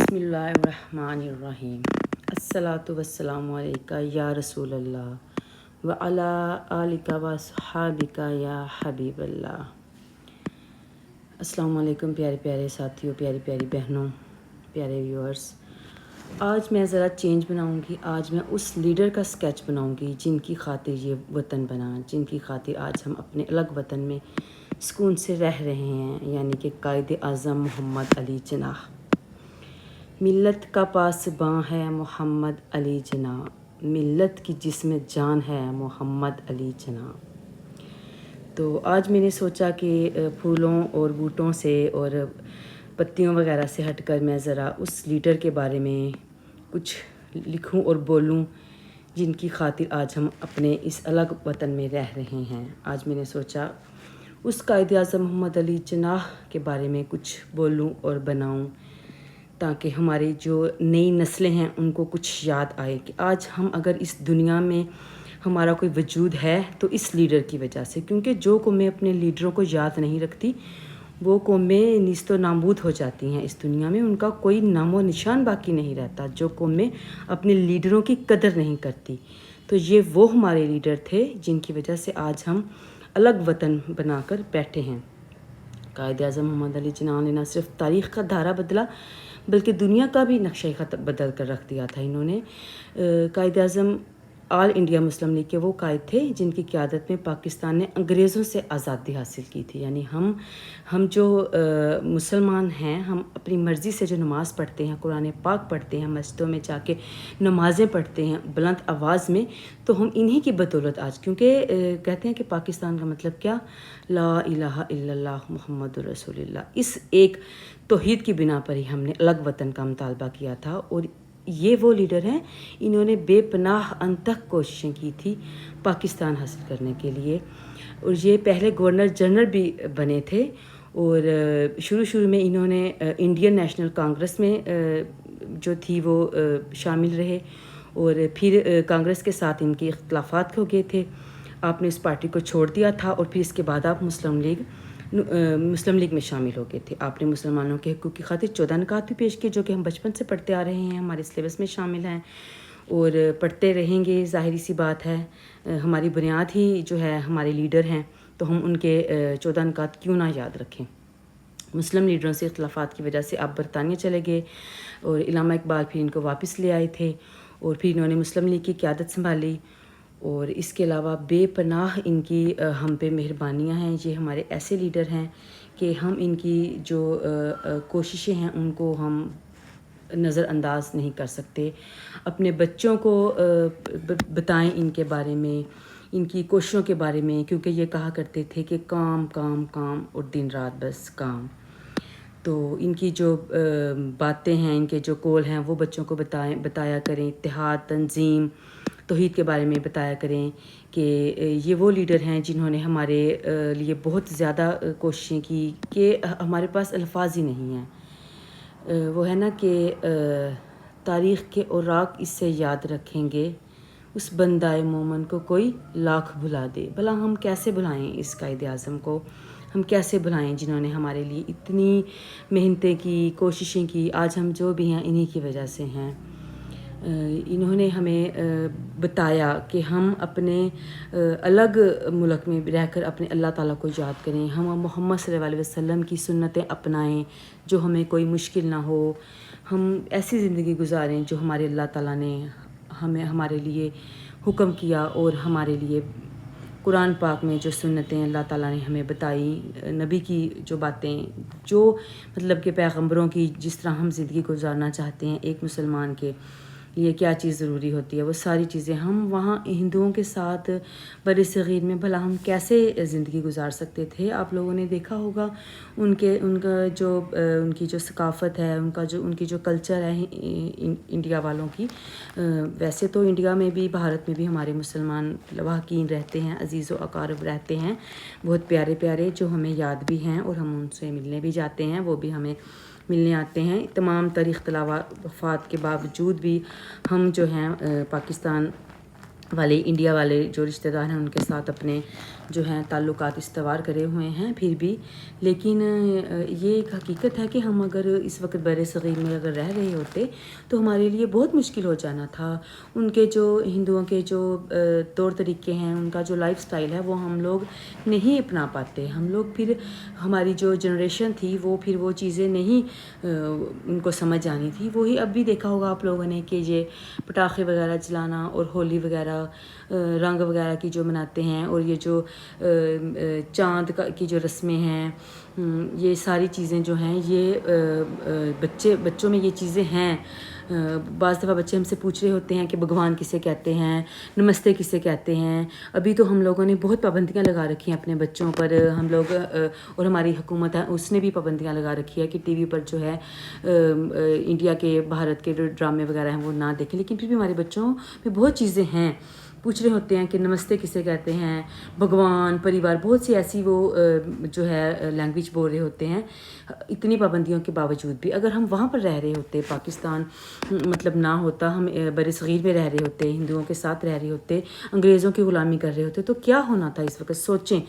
بسم اللہ الرحمن الرحیم الصلاۃ والسلام علیکہ یا رسول اللہ وعلی آلک و صحابک یا حبیب اللہ۔ السلام علیکم پیارے پیارے ساتھیوں، پیاری پیاری بہنوں، پیارے ویورز۔ آج میں ذرا چینج بناؤں گی۔ آج میں اس لیڈر کا سکیچ بناؤں گی جن کی خاطر یہ وطن بنا، جن کی خاطر آج ہم اپنے الگ وطن میں سکون سے رہ رہے ہیں، یعنی کہ قائد اعظم محمد علی جناح۔ ملت کا پاسباں ہے محمد علی جناح، ملت کی جس میں جان ہے محمد علی جناح۔ تو آج میں نے سوچا کہ پھولوں اور بوٹوں سے اور پتیوں وغیرہ سے ہٹ کر میں ذرا اس لیڈر کے بارے میں کچھ لکھوں اور بولوں جن کی خاطر آج ہم اپنے اس الگ وطن میں رہ رہے ہیں۔ آج میں نے سوچا اس قائد اعظم محمد علی جناح کے بارے میں کچھ بولوں اور بناؤں، تاکہ ہماری جو نئی نسلیں ہیں ان کو کچھ یاد آئے کہ آج ہم اگر اس دنیا میں ہمارا کوئی وجود ہے تو اس لیڈر کی وجہ سے، کیونکہ جو قومیں اپنے لیڈروں کو یاد نہیں رکھتی وہ قومیں نیست و نابود ہو جاتی ہیں اس دنیا میں، ان کا کوئی نام و نشان باقی نہیں رہتا۔ جو قومیں اپنے لیڈروں کی قدر نہیں کرتی، تو یہ وہ ہمارے لیڈر تھے جن کی وجہ سے آج ہم الگ وطن بنا کر بیٹھے ہیں۔ قائد اعظم محمد علی جناح نے نہ صرف تاریخ کا دھارا بدلا بلکہ دنیا کا بھی نقشہ خط بدل کر رکھ دیا تھا۔ انہوں نے قائد اعظم آل انڈیا مسلم لیگ کے وہ قائد تھے جن کی قیادت میں پاکستان نے انگریزوں سے آزادی حاصل کی تھی۔ یعنی ہم جو مسلمان ہیں، ہم اپنی مرضی سے جو نماز پڑھتے ہیں، قرآن پاک پڑھتے ہیں، مسجدوں میں جا کے نمازیں پڑھتے ہیں بلند آواز میں، تو ہم انہی کی بدولت آج، کیونکہ کہتے ہیں کہ پاکستان کا مطلب کیا، لا الہ الا اللہ محمد رسول اللہ، اس ایک توحید کی بنا پر ہی ہم نے الگ وطن کا مطالبہ کیا تھا۔ اور یہ وہ لیڈر ہیں، انہوں نے بے پناہ انتھک کوششیں کی تھی پاکستان حاصل کرنے کے لیے، اور یہ پہلے گورنر جنرل بھی بنے تھے، اور شروع میں انہوں نے انڈین نیشنل کانگریس میں جو تھی وہ شامل رہے، اور پھر کانگریس کے ساتھ ان کے اختلافات ہو گئے تھے، آپ نے اس پارٹی کو چھوڑ دیا تھا، اور پھر اس کے بعد آپ مسلم لیگ میں شامل ہو گئے تھے۔ آپ نے مسلمانوں کے حقوق کی خاطر 14 نکات بھی پیش کیے جو کہ ہم بچپن سے پڑھتے آ رہے ہیں، ہمارے سلیبس میں شامل ہیں اور پڑھتے رہیں گے، ظاہری سی بات ہے۔ ہماری بنیاد ہی جو ہے ہمارے لیڈر ہیں، تو ہم ان کے 14 نکات کیوں نہ یاد رکھیں۔ مسلم لیڈروں سے اختلافات کی وجہ سے آپ برطانیہ چلے گئے، اور علامہ اقبال پھر ان کو واپس لے آئے تھے، اور پھر انہوں نے مسلم لیگ کی قیادت سنبھالی، اور اس کے علاوہ بے پناہ ان کی ہم پہ مہربانیاں ہیں۔ یہ ہمارے ایسے لیڈر ہیں کہ ہم ان کی جو کوششیں ہیں ان کو ہم نظر انداز نہیں کر سکتے۔ اپنے بچوں کو بتائیں ان کے بارے میں، ان کی کوششوں کے بارے میں، کیونکہ یہ کہا کرتے تھے کہ کام کام کام اور دن رات بس کام۔ تو ان کی جو باتیں ہیں، ان کے جو قول ہیں، وہ بچوں کو بتایا کریں، اتحاد، تنظیم، توحید کے بارے میں بتایا کریں کہ یہ وہ لیڈر ہیں جنہوں نے ہمارے لیے بہت زیادہ کوششیں کی کہ ہمارے پاس الفاظ ہی نہیں ہیں۔ وہ ہے نا کہ تاریخ کے اوراق اس سے یاد رکھیں گے، اس بندہ مومن کو کوئی لاکھ بھلا دے۔ بھلا ہم کیسے بھلائیں اس قائد اعظم کو، ہم کیسے بھلائیں جنہوں نے ہمارے لیے اتنی محنتیں کی، کوششیں کی، آج ہم جو بھی ہیں انہی کی وجہ سے ہیں۔ انہوں نے ہمیں بتایا کہ ہم اپنے الگ ملک میں رہ کر اپنے اللہ تعالیٰ کو یاد کریں، ہم محمد صلی اللہ علیہ وسلم کی سنتیں اپنائیں، جو ہمیں کوئی مشکل نہ ہو، ہم ایسی زندگی گزاریں جو ہمارے اللہ تعالیٰ نے ہمارے لیے حکم کیا، اور ہمارے لیے قرآن پاک میں جو سنتیں اللہ تعالیٰ نے ہمیں بتائی، نبی کی جو باتیں، جو مطلب کہ پیغمبروں کی جس طرح ہم زندگی گزارنا چاہتے ہیں، ایک مسلمان کے لیے کیا چیز ضروری ہوتی ہے، وہ ساری چیزیں ہم وہاں ہندوؤں کے ساتھ بر صغیر میں بھلا ہم کیسے زندگی گزار سکتے تھے۔ آپ لوگوں نے دیکھا ہوگا ان کی جو ثقافت ہے، ان کی جو کلچر ہے انڈیا والوں کی۔ ویسے تو انڈیا میں بھی، بھارت میں بھی ہمارے مسلمان لواحقین رہتے ہیں، عزیز و اقارب رہتے ہیں، بہت پیارے پیارے، جو ہمیں یاد بھی ہیں، اور ہم ان سے ملنے بھی جاتے ہیں، وہ بھی ہمیں ملنے آتے ہیں۔ تمام تر اختلافات کے باوجود بھی ہم جو ہیں پاکستان والے، انڈیا والے جو رشتہ دار ہیں، ان کے ساتھ اپنے جو ہیں تعلقات استوار کرے ہوئے ہیں پھر بھی، لیکن یہ ایک حقیقت ہے کہ ہم اگر اس وقت بر صغیر میں اگر رہ رہے ہوتے تو ہمارے لیے بہت مشکل ہو جانا تھا۔ ان کے جو ہندوؤں کے جو طور طریقے ہیں، ان کا جو لائف سٹائل ہے وہ ہم لوگ نہیں اپنا پاتے۔ ہم لوگ پھر ہماری جو جنریشن تھی وہ پھر وہ چیزیں نہیں ان کو سمجھ آنی تھی۔ وہی اب بھی دیکھا ہوگا آپ لوگوں نے کہ یہ پٹاخے وغیرہ چلانا اور ہولی وغیرہ رنگ وغیرہ کی جو مناتے ہیں، اور یہ جو چاند کی جو رسمیں ہیں، یہ ساری چیزیں جو ہیں یہ بچوں میں یہ چیزیں ہیں۔ بعض دفعہ بچے ہم سے پوچھ رہے ہوتے ہیں کہ بھگوان کسے کہتے ہیں، نمستے کسے کہتے ہیں۔ ابھی تو ہم لوگوں نے بہت پابندیاں لگا رکھی ہیں اپنے بچوں پر، ہم لوگ اور ہماری حکومت ہے اس نے بھی پابندیاں لگا رکھی ہے کہ ٹی وی پر جو ہے انڈیا کے بھارت کے جو ڈرامے وغیرہ ہیں وہ نہ دیکھیں، لیکن پھر بھی ہمارے بچوں پہ بہت چیزیں ہیں۔ پوچھ رہے ہوتے ہیں کہ نمستے کسے کہتے ہیں، بھگوان، پریوار، بہت سی ایسی وہ جو ہے لینگویج بول رہے ہوتے ہیں۔ اتنی پابندیوں کے باوجود بھی اگر ہم وہاں پر رہ رہے ہوتے، پاکستان مطلب نہ ہوتا، ہم بر صغیر میں رہ رہے ہوتے، ہندوؤں کے ساتھ رہ رہے ہوتے، انگریزوں کی غلامی کر رہے ہوتے، تو کیا ہونا تھا اس وقت؟ سوچیں،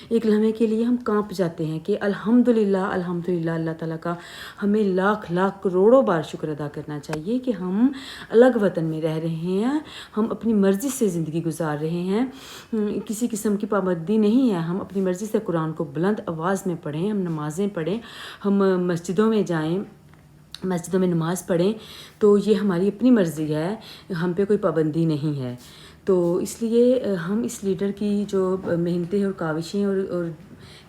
ایک لمحے کے لیے ہم کانپ جاتے ہیں کہ الحمدللہ الحمدللہ، اللہ تعالیٰ کا ہمیں لاکھ لاکھ کروڑوں بار شکر ادا کرنا چاہیے کہ ہم الگ وطن میں رہ رہے ہیں، ہم اپنی مرضی سے زندگی گزار رہے ہیں، کسی قسم کی پابندی نہیں ہے، ہم اپنی مرضی سے قرآن کو بلند آواز میں پڑھیں، ہم نمازیں پڑھیں، ہم مسجدوں میں جائیں، مسجدوں میں نماز پڑھیں، تو یہ ہماری اپنی مرضی ہے، ہم پہ کوئی پابندی نہیں ہے۔ تو اس لیے ہم اس لیڈر کی جو محنتیں اور کاوشیں اور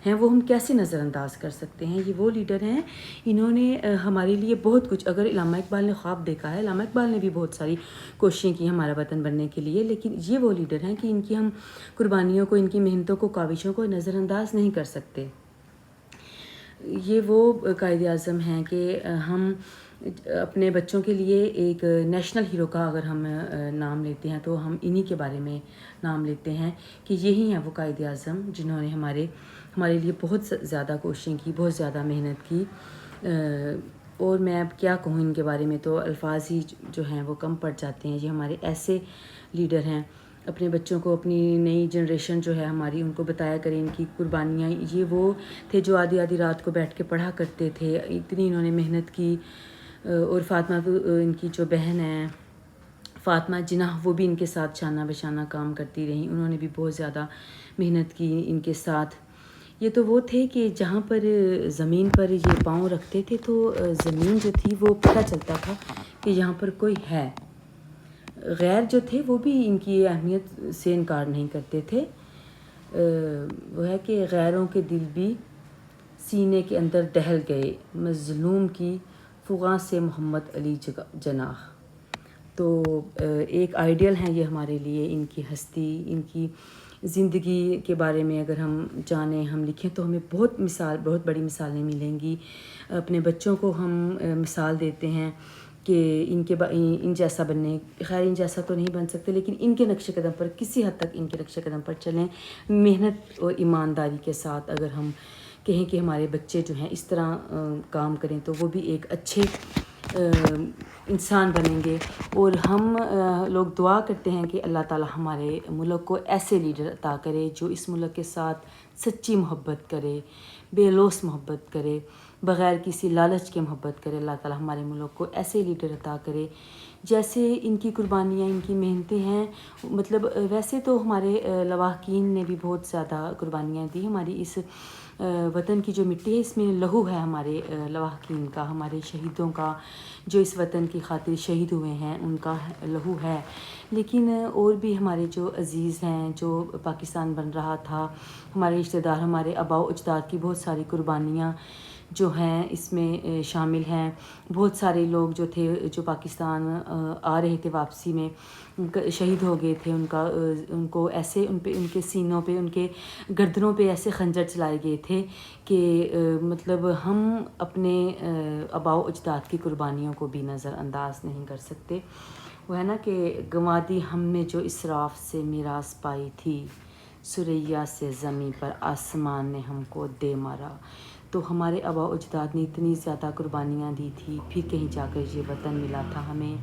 ہیں وہ ہم کیسے نظر انداز کر سکتے ہیں؟ یہ وہ لیڈر ہیں، انہوں نے ہمارے لیے بہت کچھ، اگر علامہ اقبال نے خواب دیکھا ہے، علامہ اقبال نے بھی بہت ساری کوششیں کی ہمارا وطن بننے کے لیے، لیکن یہ وہ لیڈر ہیں کہ ان کی ہم قربانیوں کو، ان کی محنتوں کو، کاوشوں کو نظر انداز نہیں کر سکتے۔ یہ وہ قائد اعظم ہیں کہ ہم اپنے بچوں کے لیے ایک نیشنل ہیرو کا اگر ہم نام لیتے ہیں تو ہم انہی کے بارے میں نام لیتے ہیں کہ یہی ہیں وہ قائد اعظم جنہوں نے ہمارے لیے بہت زیادہ کوششیں کی، بہت زیادہ محنت کی، اور میں اب کیا کہوں ان کے بارے میں، تو الفاظ ہی جو ہیں وہ کم پڑ جاتے ہیں۔ یہ ہمارے ایسے لیڈر ہیں، اپنے بچوں کو، اپنی نئی جنریشن جو ہے ہماری، ان کو بتایا کریں ان کی قربانیاں۔ یہ وہ تھے جو آدھی آدھی رات کو بیٹھ کے پڑھا کرتے تھے، اتنی انہوں نے محنت کی، اور فاطمہ ان کی جو بہن ہے فاطمہ جناح، وہ بھی ان کے ساتھ شانہ بشانہ کام کرتی رہیں، انہوں نے بھی بہت زیادہ محنت کی ان کے ساتھ۔ یہ تو وہ تھے کہ جہاں پر زمین پر یہ پاؤں رکھتے تھے تو زمین جو تھی وہ پتہ چلتا تھا کہ یہاں پر کوئی ہے۔ غیر جو تھے وہ بھی ان کی اہمیت سے انکار نہیں کرتے تھے۔ وہ ہے کہ غیروں کے دل بھی سینے کے اندر دہل گئے، مظلوم کی فغاں سے محمد علی جناح۔ تو ایک آئیڈیل ہیں یہ ہمارے لیے، ان کی ہستی، ان کی زندگی کے بارے میں اگر ہم جانیں، ہم لکھیں تو ہمیں بہت بڑی مثالیں ملیں گی۔ اپنے بچوں کو ہم مثال دیتے ہیں کہ ان جیسا بننے، خیر ان جیسا تو نہیں بن سکتے، لیکن ان کے نقش قدم پر، کسی حد تک ان کے نقش قدم پر چلیں، محنت اور ایمانداری کے ساتھ۔ اگر ہم کہیں کہ ہمارے بچے جو ہیں اس طرح کام کریں تو وہ بھی ایک اچھے انسان بنیں گے۔ اور ہم لوگ دعا کرتے ہیں کہ اللہ تعالی ہمارے ملک کو ایسے لیڈر عطا کرے جو اس ملک کے ساتھ سچی محبت کرے، بے لوث محبت کرے، بغیر کسی لالچ کے محبت کرے۔ اللہ تعالی ہمارے ملک کو ایسے لیڈر عطا کرے جیسے ان کی قربانیاں، ان کی محنتیں ہیں۔ مطلب ویسے تو ہمارے لواحقین نے بھی بہت زیادہ قربانیاں دی، ہماری اس وطن کی جو مٹی ہے اس میں لہو ہے ہمارے لواحقین کا، ہمارے شہیدوں کا، جو اس وطن کی خاطر شہید ہوئے ہیں ان کا لہو ہے۔ لیکن اور بھی ہمارے جو عزیز ہیں، جو پاکستان بن رہا تھا، ہمارے رشتہ دار، ہمارے آباء و اجداد کی بہت ساری قربانیاں جو ہیں اس میں شامل ہیں۔ بہت سارے لوگ جو تھے جو پاکستان آ رہے تھے واپسی میں، شہید ہو گئے تھے، ان کو ایسے ان کے سینوں پہ، ان کے گردنوں پہ ایسے خنجر چلائے گئے تھے کہ مطلب ہم اپنے آباء و اجداد کی قربانیوں کو بھی نظر انداز نہیں کر سکتے۔ وہ ہے نا کہ گنوا دی ہم نے جو اسراف سے میراث پائی تھی، ثریا سے زمیں پر آسمان نے ہم کو دے مارا۔ تو ہمارے آباء و اجداد نے اتنی زیادہ قربانیاں دی تھی، پھر کہیں جا کر یہ وطن ملا تھا ہمیں۔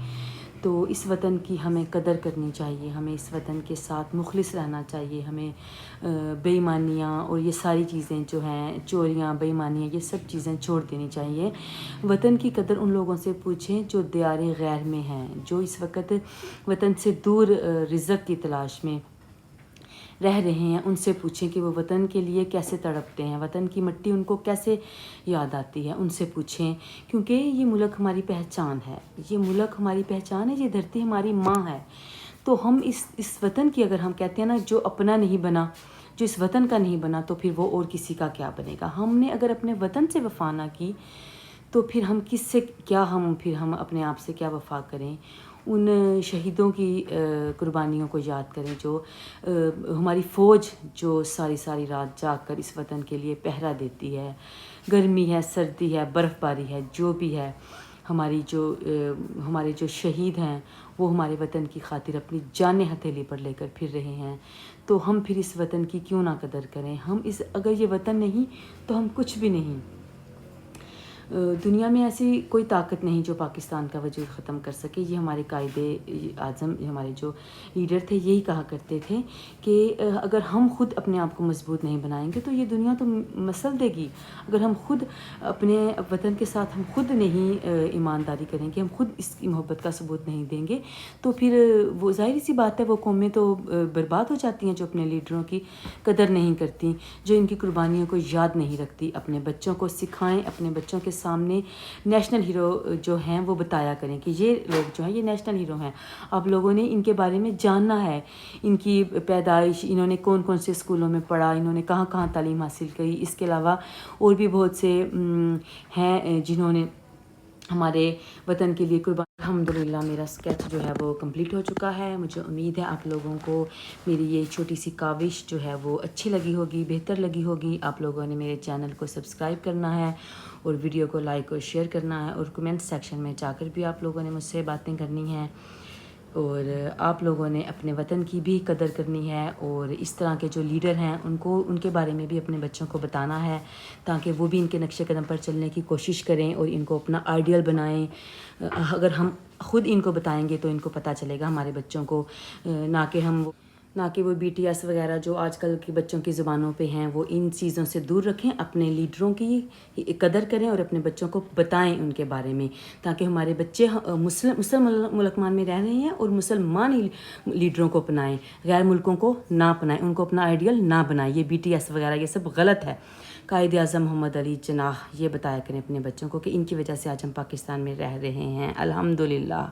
تو اس وطن کی ہمیں قدر کرنی چاہیے، ہمیں اس وطن کے ساتھ مخلص رہنا چاہیے، ہمیں بے ایمانیاں اور یہ ساری چیزیں جو ہیں، چوریاں، بے ایمانیاں، یہ سب چیزیں چھوڑ دینی چاہیے۔ وطن کی قدر ان لوگوں سے پوچھیں جو دیار غیر میں ہیں، جو اس وقت وطن سے دور رزق کی تلاش میں رہ رہے ہیں، ان سے پوچھیں کہ وہ وطن کے لیے کیسے تڑپتے ہیں، وطن کی مٹی ان کو کیسے یاد آتی ہے، ان سے پوچھیں، کیونکہ یہ ملک ہماری پہچان ہے، یہ ملک ہماری پہچان ہے، یہ دھرتی ہماری ماں ہے۔ تو ہم اس وطن کی، اگر ہم کہتے ہیں نا جو اپنا نہیں بنا، جو اس وطن کا نہیں بنا، تو پھر وہ اور کسی کا کیا بنے گا۔ ہم نے اگر اپنے وطن سے وفا نہ کی تو پھر ہم کس سے کیا، ہم اپنے آپ سے کیا وفا کریں۔ ان شہیدوں کی قربانیوں کو یاد کریں، جو ہماری فوج جو ساری رات جاگ کر اس وطن کے لیے پہرا دیتی ہے، گرمی ہے، سردی ہے، برف باری ہے، جو بھی ہے، ہمارے جو شہید ہیں وہ ہمارے وطن کی خاطر اپنی جانیں ہتھیلی پر لے کر پھر رہے ہیں، تو ہم پھر اس وطن کی کیوں نہ قدر کریں۔ اگر یہ وطن نہیں تو ہم کچھ بھی نہیں۔ دنیا میں ایسی کوئی طاقت نہیں جو پاکستان کا وجود ختم کر سکے۔ یہ ہمارے قائد اعظم، ہمارے جو لیڈر تھے، یہی کہا کرتے تھے کہ اگر ہم خود اپنے آپ کو مضبوط نہیں بنائیں گے تو یہ دنیا تو مسل دے گی۔ اگر ہم خود اپنے وطن کے ساتھ ہم خود نہیں ایمانداری کریں گے، ہم خود اس کی محبت کا ثبوت نہیں دیں گے، تو پھر وہ ظاہری سی بات ہے، وہ قومیں تو برباد ہو جاتی ہیں جو اپنے لیڈروں کی قدر نہیں کرتی، جو ان کی قربانیوں کو یاد نہیں رکھتی۔ اپنے بچوں کو سکھائیں، اپنے بچوں کے سامنے نیشنل ہیرو جو ہیں وہ بتایا کریں کہ یہ لوگ جو ہیں یہ نیشنل ہیرو ہیں، آپ لوگوں نے ان کے بارے میں جاننا ہے، ان کی پیدائش، انہوں نے کون سے اسکولوں میں پڑھا، انہوں نے کہاں تعلیم حاصل کی۔ اس کے علاوہ اور بھی بہت سے ہیں جنہوں نے ہمارے وطن کے لیے قربان۔ الحمدللہ میرا اسکیچ جو ہے وہ کمپلیٹ ہو چکا ہے۔ مجھے امید ہے آپ لوگوں کو میری یہ چھوٹی سی کاوش جو ہے وہ اچھی لگی ہوگی، بہتر لگی ہوگی۔ آپ لوگوں نے میرے چینل کو سبسکرائب کرنا ہے اور ویڈیو کو لائک اور شیئر کرنا ہے، اور کمنٹ سیکشن میں جا کر بھی آپ لوگوں نے مجھ سے باتیں کرنی ہیں، اور آپ لوگوں نے اپنے وطن کی بھی قدر کرنی ہے، اور اس طرح کے جو لیڈر ہیں ان کے بارے میں بھی اپنے بچوں کو بتانا ہے، تاکہ وہ بھی ان کے نقش قدم پر چلنے کی کوشش کریں اور ان کو اپنا آئیڈیل بنائیں۔ اگر ہم خود ان کو بتائیں گے تو ان کو پتہ چلے گا ہمارے بچوں کو، نہ کہ وہ BTS وغیرہ جو آج کل کے بچوں کی زبانوں پہ ہیں، وہ ان چیزوں سے دور رکھیں، اپنے لیڈروں کی قدر کریں اور اپنے بچوں کو بتائیں ان کے بارے میں، تاکہ ہمارے بچے مسلم ملکمان میں رہ رہے ہیں اور مسلمان لیڈروں کو اپنائیں، غیر ملکوں کو نہ اپنائیں، ان کو اپنا آئیڈیل نہ بنائیں۔ یہ BTS وغیرہ یہ سب غلط ہے۔ قائد اعظم محمد علی جناح یہ بتایا کریں اپنے بچوں کو کہ ان کی وجہ سے آج ہم پاکستان میں رہ رہے ہیں۔ الحمدللہ۔